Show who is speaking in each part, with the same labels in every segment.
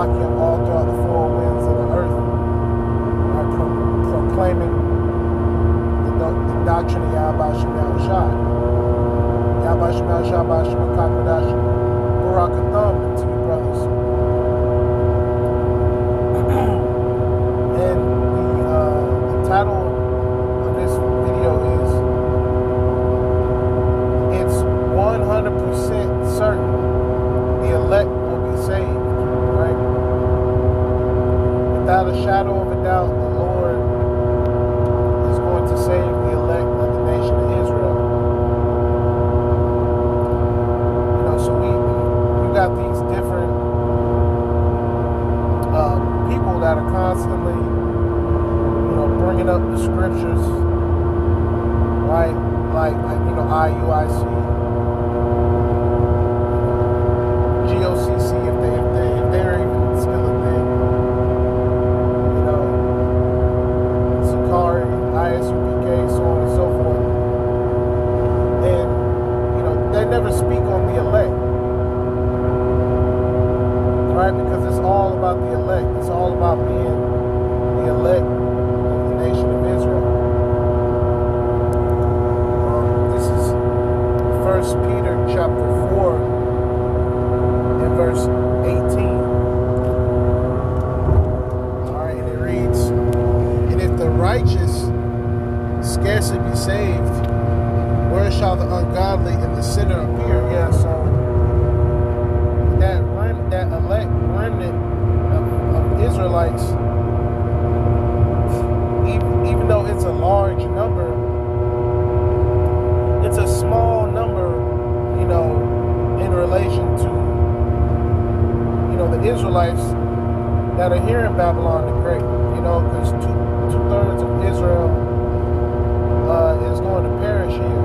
Speaker 1: Shalakim all throughout the four winds of the earth, right, proclaiming the doctrine of Yahweh Shem Yahushai. Yahweh Shem Yahushai, Ba'ashem HaKadosh, Barakatham to you brothers. And the title of this video is, it's 100% certain the elect will be saved, right? Without a shadow of a doubt, the Lord is going to save the elect of the nation of Israel. You know, so we got these different people that are constantly, you know, bringing up the scriptures, right? Like you know, IUIC, GOCC, if they're even still a thing, you know, Sakari, ISUPK, so on and so forth, and you know, they never speak on the elect, right? Because it's all about the elect. It's all about being the elect of the nation of Israel. This is 1 Peter chapter 4 and verse 18. Alright, and it reads, "And if the righteous scarcely be saved, where shall the ungodly and the sinner appear?" Yeah, so that elect remnant of Israelites, even though it's a large number, it's a small number, you know, in relation to, you know, the Israelites that are here in Babylon the Great, you know, because two-thirds of Israel is going to perish here.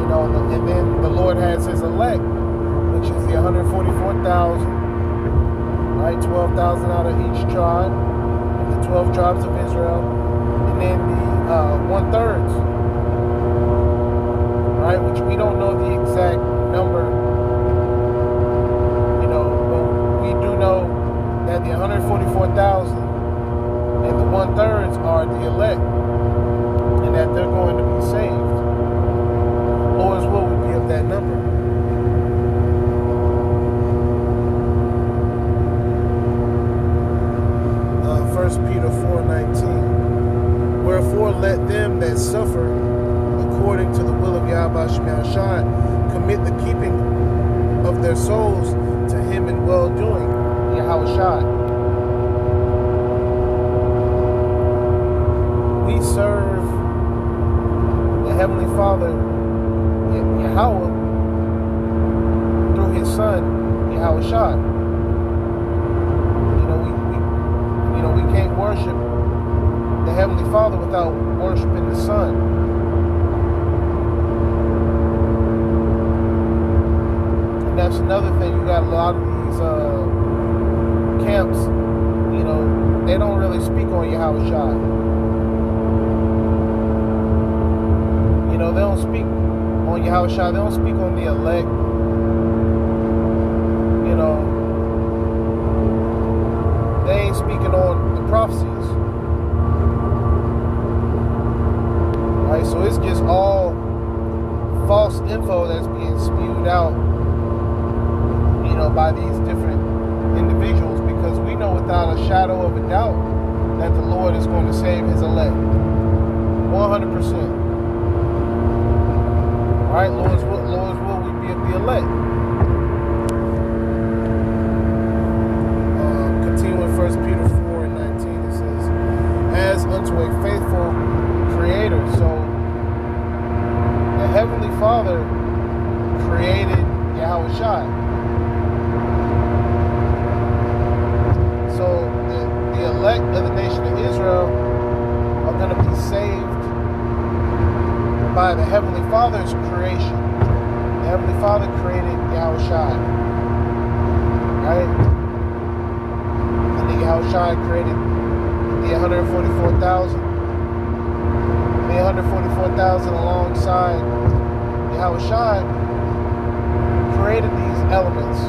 Speaker 1: You know, and then the Lord has his elect, which is the 144,000, right? 12,000 out of each tribe, of the 12 tribes of Israel, and then the 1/3, right? Which we don't know the exact number, you know, but we do know that the 144,000 and the 1/3 are the elect, and that they're going to be saved. Lord's will would be of that number. 1 Peter 4:19. "Wherefore let them that suffer according to the will of Yahweh Shem Yahushai commit the keeping of their souls to him in well-doing." Yahushai. We serve the Heavenly Father, Yahweh, through his Son, Yahushai. We can't worship the Heavenly Father without worshiping the Son. And that's another thing. You got a lot of these camps, you know, they don't really speak on Yahushai. You know, they don't speak on Yahushai. They don't speak on the elect. You know, they ain't speaking on the prophecies. Right? So it's just all false info that's being spewed out, you know, by these different individuals, because we know without a shadow of a doubt that the Lord is going to save his elect. 100%. Right? Lord's will we be of the elect. Continuing 1 Peter 4:19, it says, "As unto a faithful creator." So the Heavenly Father created Yahushai. So the elect of the nation of Israel are going to be saved by the Heavenly Father's creation. The Heavenly Father created Yahushai, right? And the Yahushai created the 144,000. The 144,000 alongside Yahushai created these elements,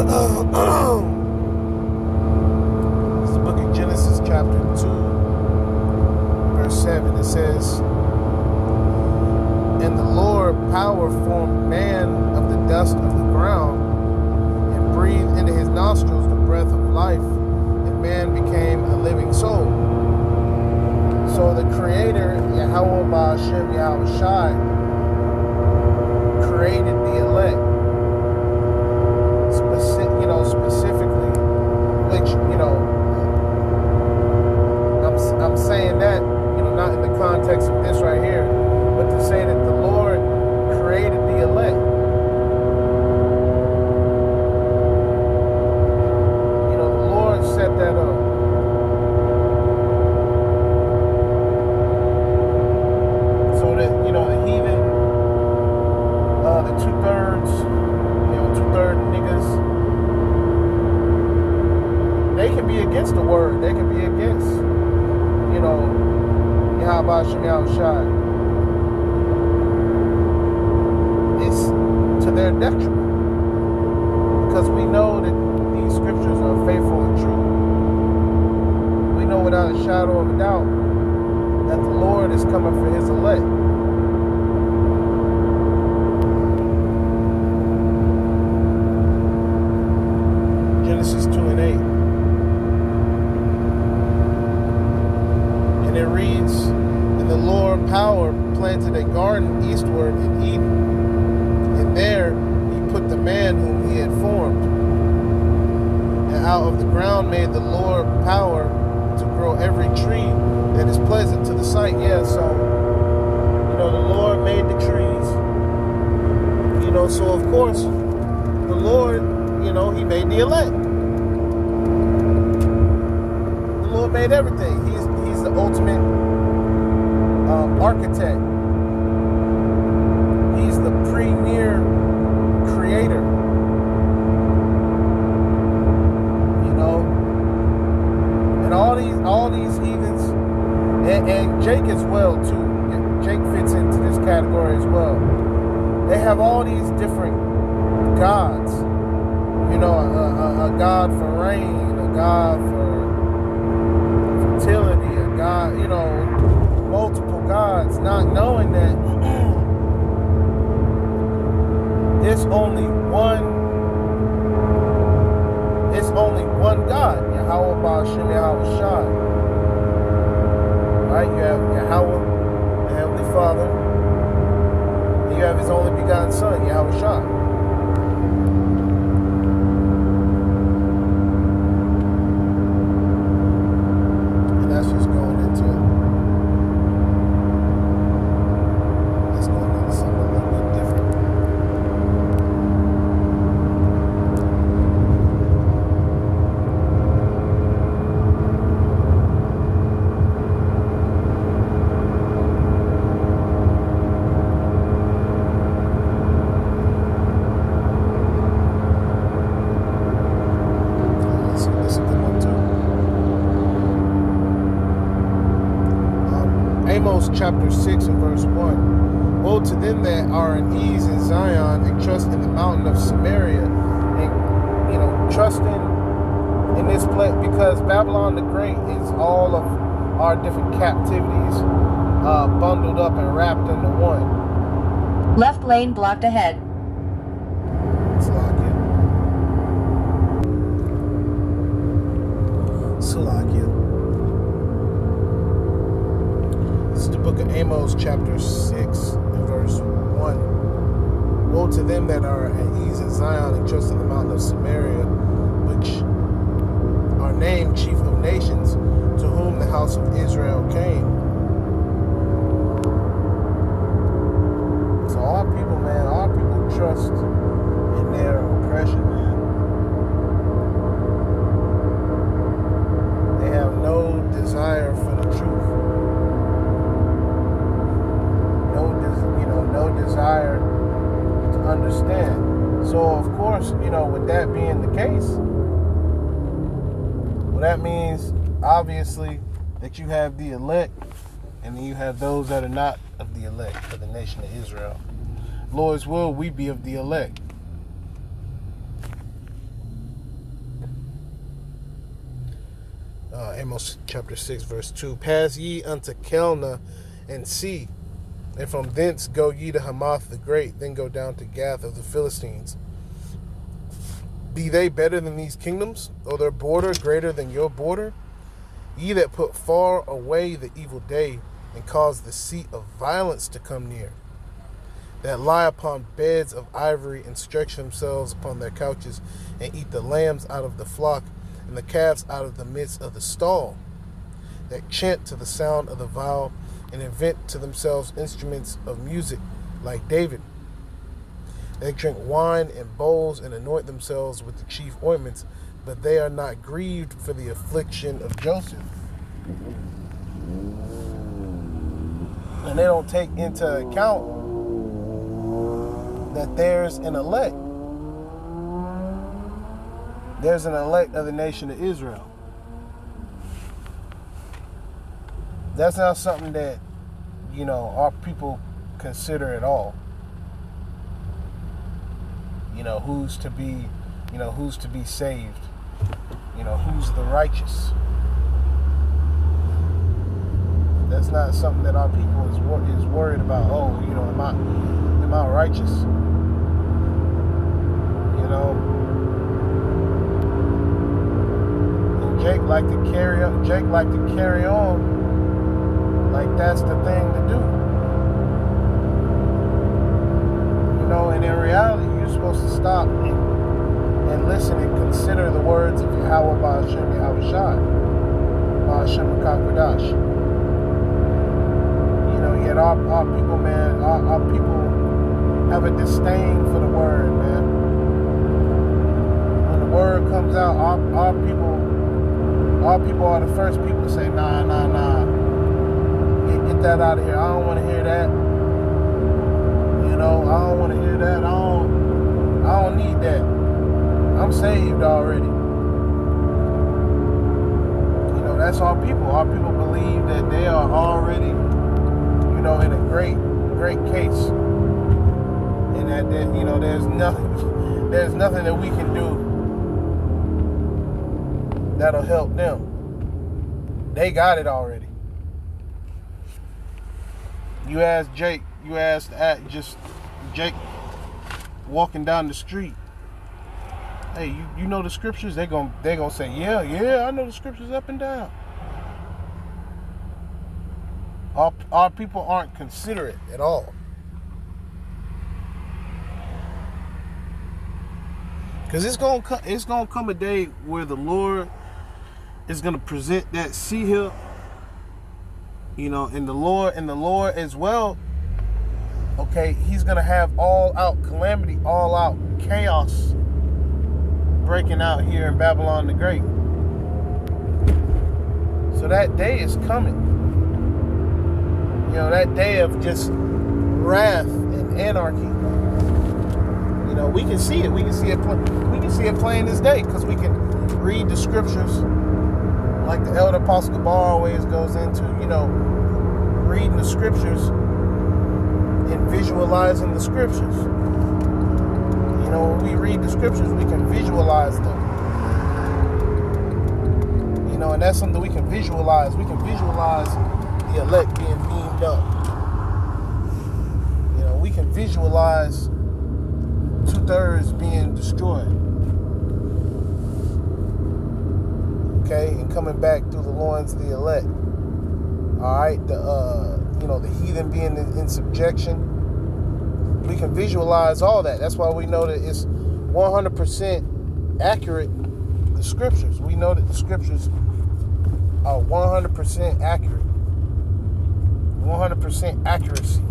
Speaker 1: It's the book of Genesis chapter 2, verse 7. It says, "And the Lord power formed man of the dust of the ground, and breathed into his nostrils the breath of life, and man became a living soul." So the Creator, Yahweh Ba'ashem Yahweh Shai, created the elect. Specifically, which, I'm saying that, not in the context of this right here, but to say that the Lord created the elect. The Lord set that up. So that, the heathen, the two-third niggas, they can be against the word. They can be against, Yahweh Shem Yahweh Shai. It's to their detriment. Because we know that these scriptures are faithful and true. We know without a shadow of a doubt that the Lord is coming for his elect. Genesis 2:8. And it reads, "And the Lord power planted a garden eastward in Eden, and there he put the man whom he had formed. And out of the ground made the Lord power to grow every tree that is pleasant to the sight." Yeah, so, the Lord made the trees. So of course, the Lord, he made the elect. The Lord made everything. He's the ultimate architect. He's the premier creator. And all these heathens, and Jake as well too. Jake fits into this category as well. They have all these different gods. A god for rain, a god for fertility, a god, multiple gods, not knowing that it's only one God, Yahweh Ba'ashem Yahweh Shai. Right? You have Yahweh, the Heavenly Father, and you have his only begotten Son, Yahweh Shai. Amos chapter 6 and verse 1. "Woe to them that are at ease in Zion and trust in the mountain of Samaria." And, trusting in this place, because Babylon the Great is all of our different captivities bundled up and wrapped into one.
Speaker 2: Left lane blocked ahead.
Speaker 1: Salakia. This is the book of Amos chapter 6 and verse 1. "Woe to them that are at ease in Zion and trust in the mountain of Samaria, which are named chief of nations, to whom the house of Israel came." So our people, man, trust in their oppression, man. They have no desire for the truth. No desire to understand. So of course, with that being the case, well, that means obviously that you have the elect, and then you have those that are not of the elect for the nation of Israel. Lord's will, we be of the elect. Amos chapter 6, verse 2. Pass ye unto Kelna and see, and from thence go ye to Hamath the great, then go down to Gath of the Philistines. Be they better than these kingdoms, or their border greater than your border? Ye that put far away the evil day, and cause the seat of violence to come near, that lie upon beds of ivory, and stretch themselves upon their couches, and eat the lambs out of the flock, and the calves out of the midst of the stall, that chant to the sound of the viol, and invent to themselves instruments of music, like David. They drink wine in bowls, and anoint themselves with the chief ointments, but they are not grieved for the affliction of Joseph. And they don't take into account that there's an elect. There's an elect of the nation of Israel. That's not something that, our people consider at all. Who's to be saved? Who's the righteous? That's not something that our people is worried about. Oh, am I righteous? And Jake like to carry on like that's the thing to do. And in reality, you're supposed to stop and listen and consider the words of Yahweh Ba'ashem Yahweh Shai, Ba'ashem HaKadosh. Yet our people, man, our people have a disdain for the word, man. When the word comes out, our people are the first people to say, nah. Get that out of here. I don't want to hear that. I don't want to hear that. I don't need that. I'm saved already. That's our people. Our people believe that they are already, in a great case. And that there's nothing that we can do that'll help them. They got it already. You ask Jake, Jake walking down the street. Hey, you know the scriptures? They're gonna say, yeah, I know the scriptures up and down. Our people aren't considerate at all. Because it's gonna come a day where the Lord is gonna present that sea hill, and the Lord as well. Okay, He's gonna have all out calamity, all out chaos breaking out here in Babylon the Great. So that day is coming. That day of just wrath and anarchy. We can see it. We can see it plain this day because we can read the scriptures, like the Elder Apostle Gabar always goes into. Reading the scriptures and visualizing the scriptures. When we read the scriptures, we can visualize them. And that's something we can visualize. We can visualize the elect being beamed up. We can visualize 2/3 being destroyed. Okay, and coming back through the loins of the elect. All right, the heathen being in subjection. We can visualize all that. That's why we know that it's 100% accurate. The scriptures. We know that the scriptures are 100% accurate. 100% accuracy.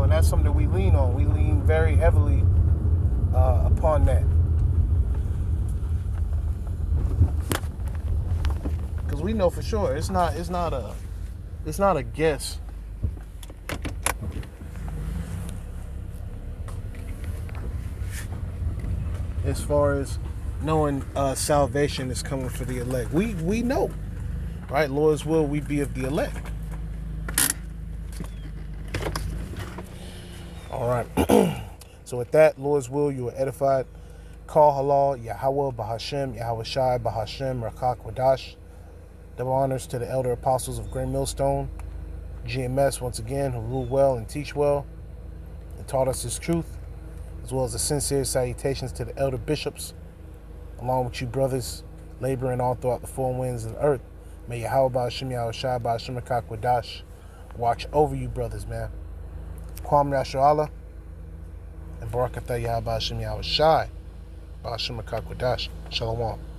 Speaker 1: And that's something that we lean on. We lean very heavily upon that. Because we know for sure it's not a guess. As far as knowing salvation is coming for the elect. We know. Right? Lord's will, we be of the elect. All right. So with that, Lord's will, you are edified. Kal Halal, Yahweh Bahashem, Yahweh Shai Bahashem, Rakak Wadash. Double honors to the elder apostles of Great Millstone, GMS once again, who rule well and teach well and taught us his truth, as well as the sincere salutations to the elder bishops, along with you brothers laboring all throughout the four winds of the earth. May Yahweh Bahashem, Yahweh Shai Bahashem, Rakak Wadash watch over you brothers, man. Kwam Yashua Allah and Barakatah Yahweh Bahashem, Yahweh Shai Bahashem, Rakak Wadash. Shalom.